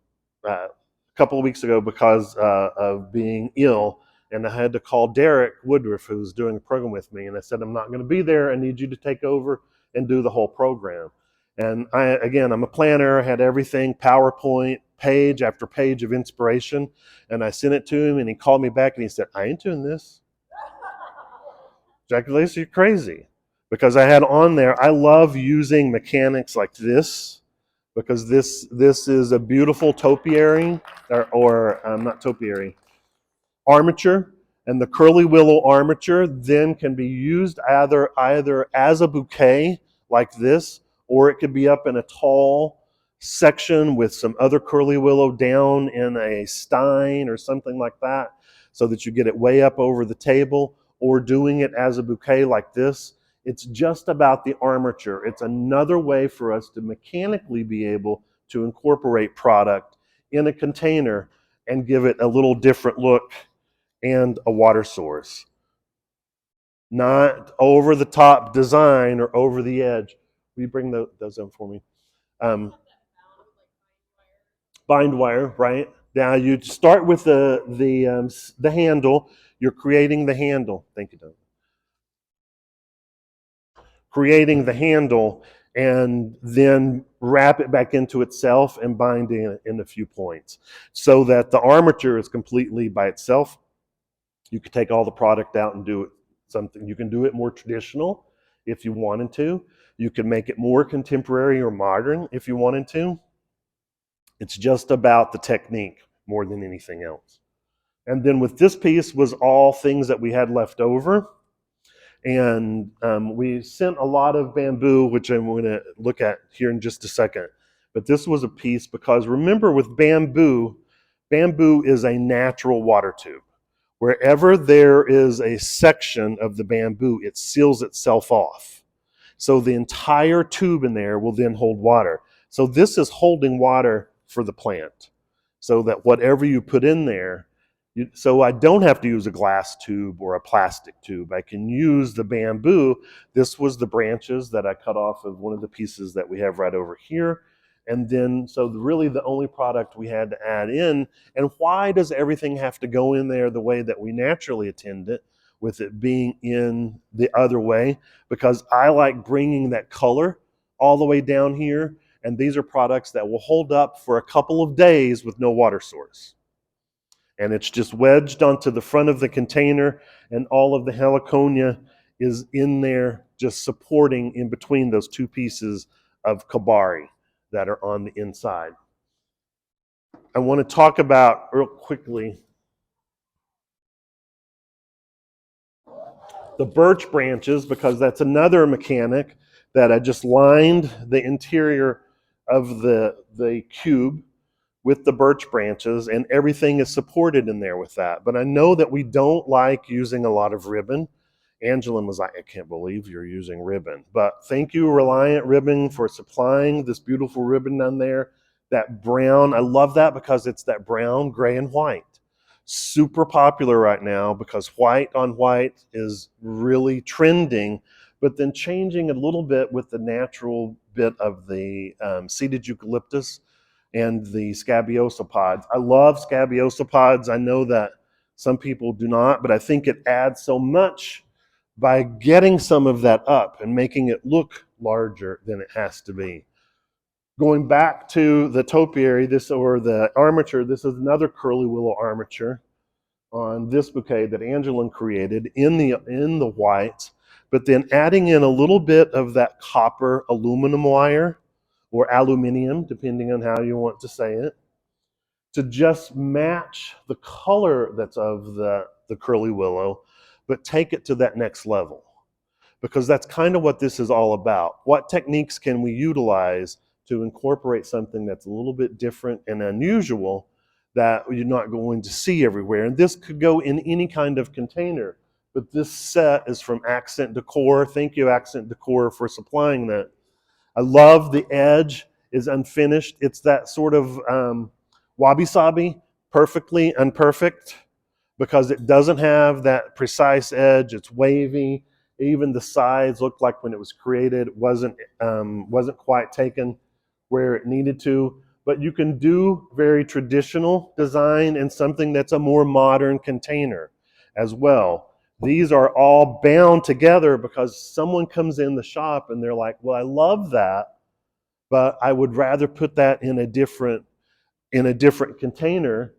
a couple of weeks ago because of being ill, and I had to call Derek Woodruff, who's doing a program with me, and I said, I'm not going to be there. I need you to take over and do the whole program. And I'm a planner. I had everything, PowerPoint, page after page of inspiration, and I sent it to him, and he called me back, and he said, I ain't doing this. Jackie Lacey, you're crazy. Because I had on there, I love using mechanics like this, because this is a beautiful topiary, or not topiary, armature, and the curly willow armature then can be used either as a bouquet like this, or it could be up in a tall section with some other curly willow down in a stein or something like that, so that you get it way up over the table, or doing it as a bouquet like this. It's just about the armature. It's another way for us to mechanically be able to incorporate product in a container and give it a little different look and a water source. Not over the top design or over the edge. Will you bring those in for me? Bind wire, right? Now you start with the handle. You're creating the handle. Thank you, Doug. Creating the handle, and then wrap it back into itself and bind in a few points so that the armature is completely by itself. You could take all the product out and do it something. You can do it more traditional if you wanted to. You can make it more contemporary or modern if you wanted to. It's just about the technique more than anything else. And then with this piece was all things that we had left over. And we sent a lot of bamboo, which I'm going to look at here in just a second. But this was a piece because remember with bamboo, bamboo is a natural water tube. Wherever there is a section of the bamboo, it seals itself off. So the entire tube in there will then hold water. So this is holding water for the plant so that whatever you put in there, so I don't have to use a glass tube or a plastic tube. I can use the bamboo. This was the branches that I cut off of one of the pieces that we have right over here. And then, so really the only product we had to add in, and why does everything have to go in there the way that we naturally attend it, with it being in the other way? Because I like bringing that color all the way down here, and these are products that will hold up for a couple of days with no water source. And it's just wedged onto the front of the container, and all of the heliconia is in there just supporting in between those two pieces of kabari that are on the inside. I want to talk about real quickly the birch branches, because that's another mechanic that I just lined the interior of the cube with the birch branches, and everything is supported in there with that. But I know that we don't like using a lot of ribbon. Angela was like, I can't believe you're using ribbon. But thank you, Reliant Ribbon, for supplying this beautiful ribbon down there. That brown, I love that because it's that brown, gray, and white. Super popular right now because white on white is really trending, but then changing a little bit with the natural bit of the seeded eucalyptus and the scabiosa pods. I love scabiosa pods. I know that some people do not, but I think it adds so much by getting some of that up and making it look larger than it has to be. Going back to the topiary, the armature, this is another curly willow armature on this bouquet that Angelin created in the whites, but then adding in a little bit of that copper aluminum wire, or aluminium, depending on how you want to say it, to just match the color that's of the curly willow, but take it to that next level. Because that's kind of what this is all about. What techniques can we utilize to incorporate something that's a little bit different and unusual that you're not going to see everywhere? And this could go in any kind of container, but this set is from Accent Decor. Thank you, Accent Decor, for supplying that. I love the edge is unfinished. It's that sort of wabi-sabi, perfectly imperfect, because it doesn't have that precise edge. It's wavy. Even the sides looked like when it was created, it wasn't quite taken where it needed to. But you can do very traditional design in something that's a more modern container as well. These are all bound together because someone comes in the shop and they're like, well, I love that, but I would rather put that in a different container.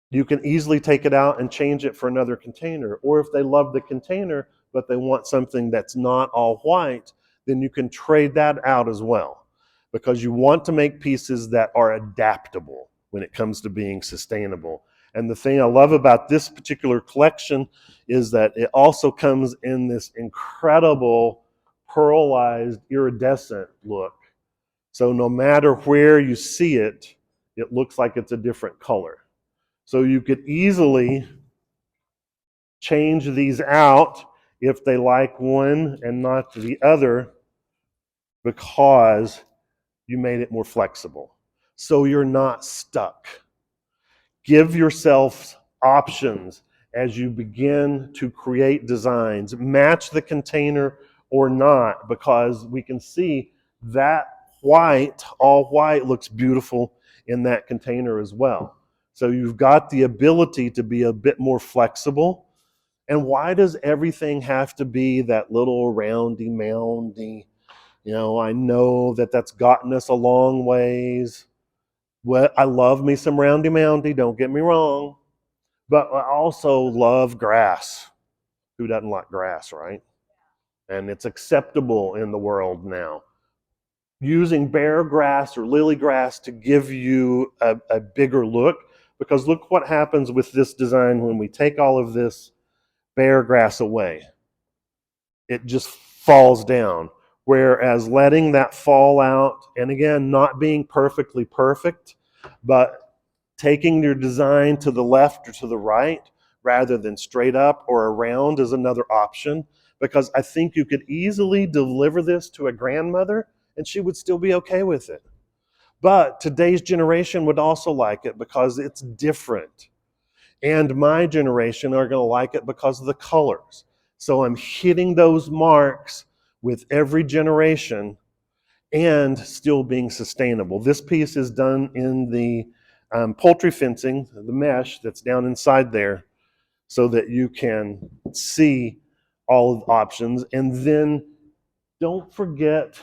You can easily take it out and change it for another container. Or if they love the container, but they want something that's not all white, then you can trade that out as well. Because you want to make pieces that are adaptable when it comes to being sustainable. And the thing I love about this particular collection is that it also comes in this incredible pearlized iridescent look. So no matter where you see it, it looks like it's a different color. So you could easily change these out if they like one and not the other, because you made it more flexible. So you're not stuck. Give yourself options as you begin to create designs. Match the container or not, because we can see that all white looks beautiful in that container as well. So you've got the ability to be a bit more flexible. And why does everything have to be that little roundy moundy? I know that that's gotten us a long ways. Well, I love me some roundy moundy, don't get me wrong. But I also love grass. Who doesn't like grass, right? And it's acceptable in the world now. Using bare grass or lily grass to give you a bigger look, because look what happens with this design when we take all of this bare grass away. It just falls down. Whereas letting that fall out, and again, not being perfectly perfect, but taking your design to the left or to the right rather than straight up or around is another option, because I think you could easily deliver this to a grandmother and she would still be okay with it. But today's generation would also like it because it's different. And my generation are going to like it because of the colors. So I'm hitting those marks with every generation and still being sustainable. This piece is done in the poultry fencing, the mesh that's down inside there, so that you can see all of the options. And then don't forget,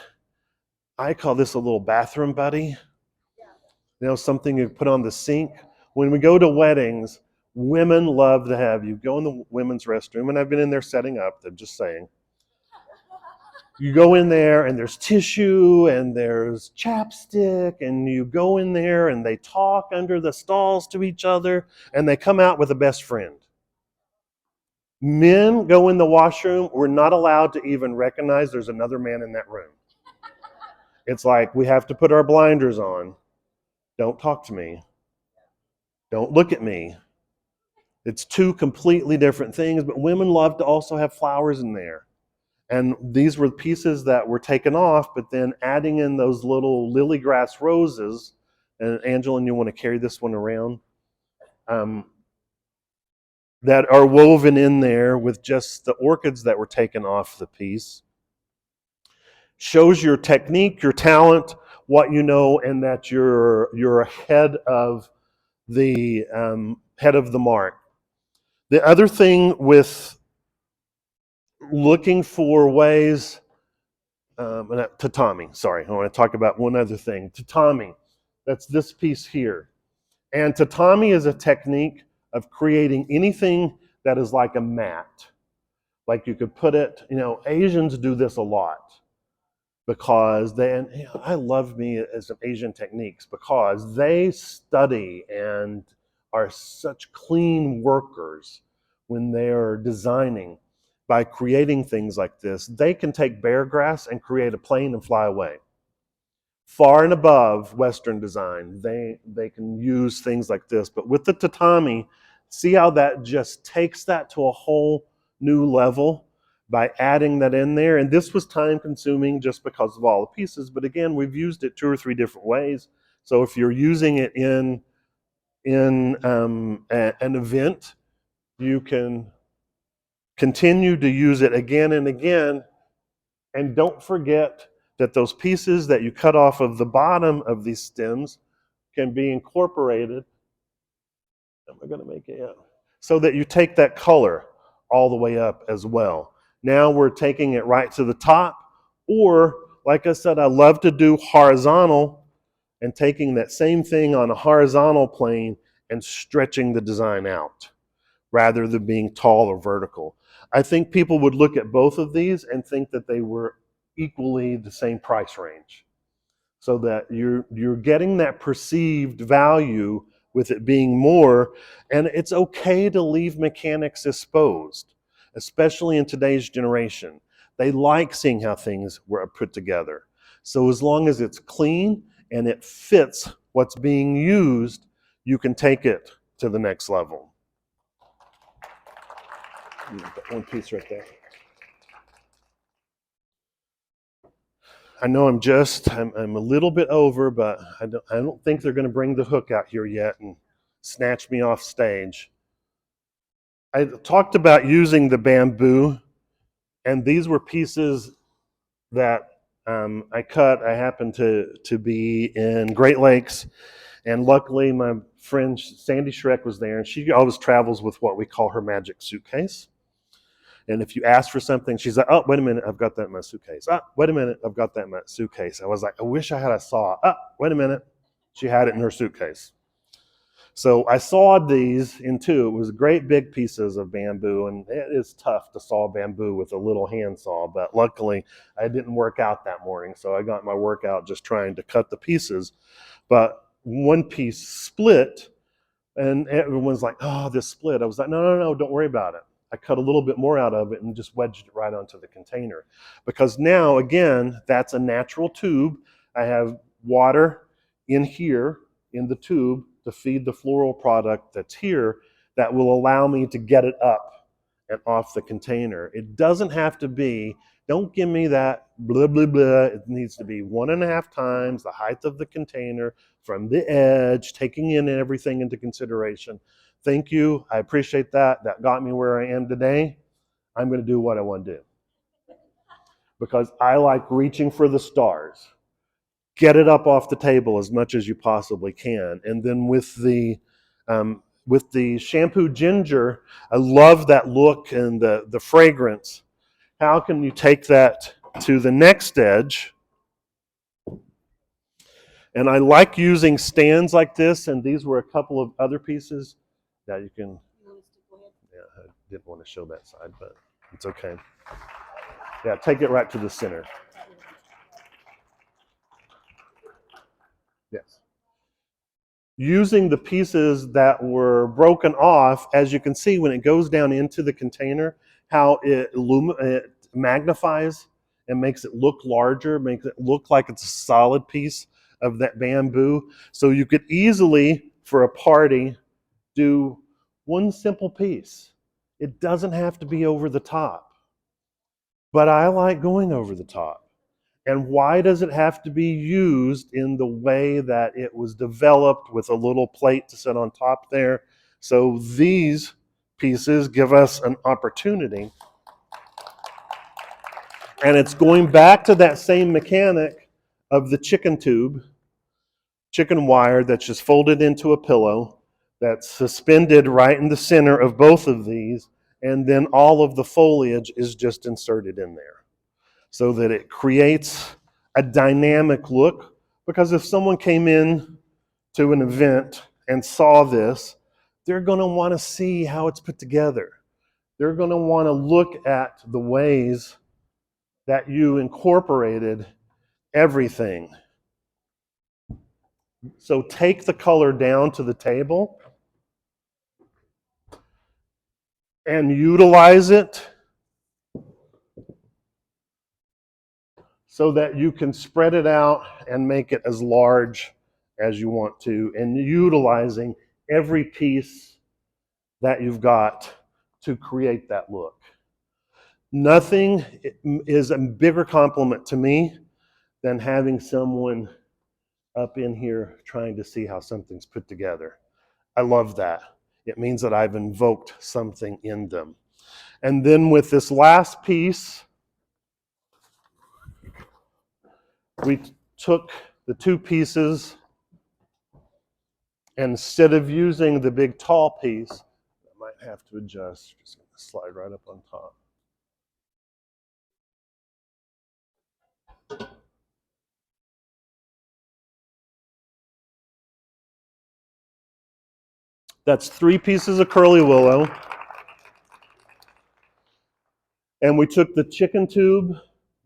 I call this a little bathroom buddy. You know, something you put on the sink. When we go to weddings, women love to have you go in the women's restroom, and I've been in there setting up, I'm just saying. You go in there and there's tissue and there's chapstick, and you go in there and they talk under the stalls to each other and they come out with a best friend. Men go in the washroom, we're not allowed to even recognize there's another man in that room. It's like we have to put our blinders on. Don't talk to me. Don't look at me. It's two completely different things, but women love to also have flowers in there. And these were pieces that were taken off, but then adding in those little lily grass roses, and Angela, you want to carry this one around, that are woven in there with just the orchids that were taken off the piece. Shows your technique, your talent, what you know, and that you're ahead of the mark. The other thing with looking for ways, tatami, sorry, I want to talk about one other thing. Tatami, that's this piece here. And tatami is a technique of creating anything that is like a mat. Like you could put it, you know, Asians do this a lot because they, and you know, I love me as some Asian techniques because they study and are such clean workers when they're designing. By creating things like this, they can take bare grass and create a plane and fly away. Far and above Western design, they can use things like this. But with the tatami, see how that just takes that to a whole new level by adding that in there. And this was time consuming just because of all the pieces. But again, we've used it 2 or 3 different ways. So if you're using it in an event, you can continue to use it again and again. And don't forget that those pieces that you cut off of the bottom of these stems can be incorporated. Am I going to make it? Yeah. So that you take that color all the way up as well. Now we're taking it right to the top, or like I said, I love to do horizontal and taking that same thing on a horizontal plane and stretching the design out rather than being tall or vertical. I think people would look at both of these and think that they were equally the same price range, so that you're getting that perceived value with it being more. And it's okay to leave mechanics exposed, especially in today's generation. They like seeing how things were put together. So as long as it's clean and it fits what's being used, you can take it to the next level. One piece right there. I know I'm a little bit over, but I don't think they're going to bring the hook out here yet and snatch me off stage. I talked about using the bamboo, and these were pieces that I cut. I happened to be in Great Lakes, and luckily my friend Sandy Schreck was there, and she always travels with what we call her magic suitcase. And if you ask for something, she's like, oh, wait a minute, I've got that in my suitcase. Oh, wait a minute, I've got that in my suitcase. I was like, I wish I had a saw. Oh, wait a minute. She had it in her suitcase. So I sawed these in 2. It was great big pieces of bamboo, and it is tough to saw bamboo with a little hand saw, but luckily I didn't work out that morning, so I got my workout just trying to cut the pieces. But one piece split, and everyone's like, oh, this split. I was like, no, don't worry about it. I cut a little bit more out of it and just wedged it right onto the container. Because now, again, that's a natural tube. I have water in here in the tube to feed the floral product that's here that will allow me to get it up and off the container. It doesn't have to be, don't give me that blah, blah, blah. It needs to be 1.5 times the height of the container from the edge, taking in everything into consideration. Thank you. I appreciate that. That got me where I am today. I'm going to do what I want to do because I like reaching for the stars. Get it up off the table as much as you possibly can. And then with the shampoo ginger, I love that look and the fragrance. How can you take that to the next edge? And I like using stands like this, and these were a couple of other pieces that you can. Yeah, I didn't want to show that side, but it's okay. Yeah, take it right to the center. Yes. Using the pieces that were broken off, as you can see when it goes down into the container, how it magnifies and makes it look larger, makes it look like it's a solid piece of that bamboo. So you could easily, for a party, do one simple piece. It doesn't have to be over the top. But I like going over the top. And why does it have to be used in the way that it was developed with a little plate to sit on top there? So these pieces give us an opportunity. And it's going back to that same mechanic of the chicken tube, chicken wire that's just folded into a pillow, that's suspended right in the center of both of these, and then all of the foliage is just inserted in there so that it creates a dynamic look. Because if someone came in to an event and saw this, they're going to want to see how it's put together. They're going to want to look at the ways that you incorporated everything. So take the color down to the table and utilize it so that you can spread it out and make it as large as you want to, and utilizing every piece that you've got to create that look. Nothing is a bigger compliment to me than having someone up in here trying to see how something's put together. I love that. It means that I've invoked something in them. And then with this last piece, we took the two pieces, and instead of using the big tall piece, I might have to adjust, just gonna slide right up on top. That's 3 pieces of curly willow. And we took the chicken tube,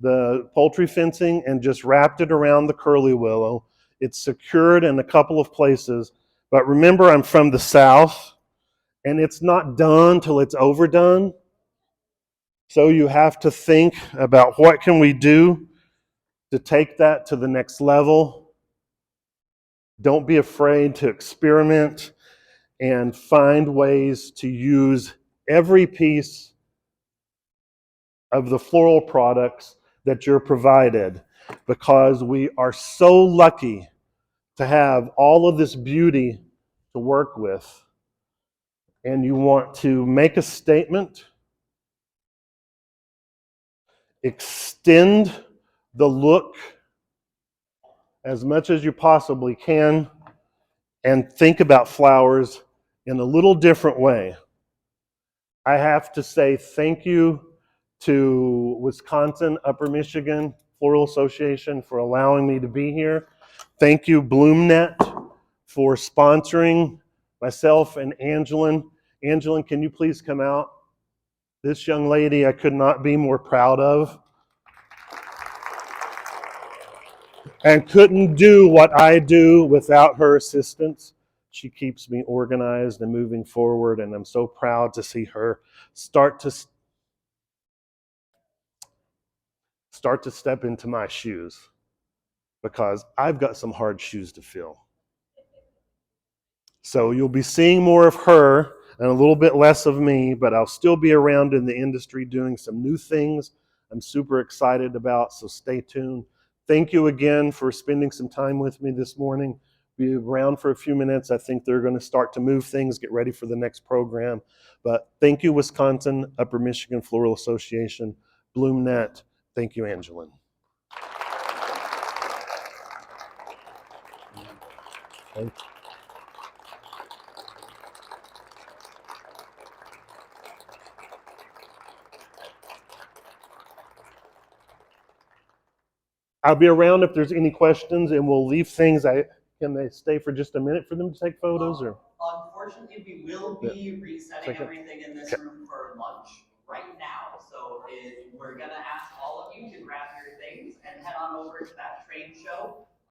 the poultry fencing, and just wrapped it around the curly willow. It's secured in a couple of places. But remember, I'm from the South, and it's not done till it's overdone. So you have to think about what can we do to take that to the next level. Don't be afraid to experiment and find ways to use every piece of the floral products that you're provided, because we are so lucky to have all of this beauty to work with. And you want to make a statement, extend the look as much as you possibly can, and think about flowers in a little different way. I have to say thank you to Wisconsin Upper Michigan Floral Association for allowing me to be here. Thank you, BloomNet, for sponsoring myself and Angeline. Angeline, can you please come out? This young lady I could not be more proud of, and couldn't do what I do without her assistance. She keeps me organized and moving forward, and I'm so proud to see her start to step into my shoes, because I've got some hard shoes to fill. So you'll be seeing more of her and a little bit less of me, but I'll still be around in the industry doing some new things I'm super excited about, so stay tuned. Thank you again for spending some time with me this morning. Be around for a few minutes. I think they're going to start to move things, get ready for the next program. But thank you, Wisconsin, Upper Michigan Floral Association, BloomNet. Thank you, Angelin. Okay. I'll be around if there's any questions, and we'll leave things. Can they stay for just a minute for them to take photos? Or unfortunately, we will be resetting everything in this room for lunch right now. So we're gonna ask all of you to grab your things and head on over to that trade show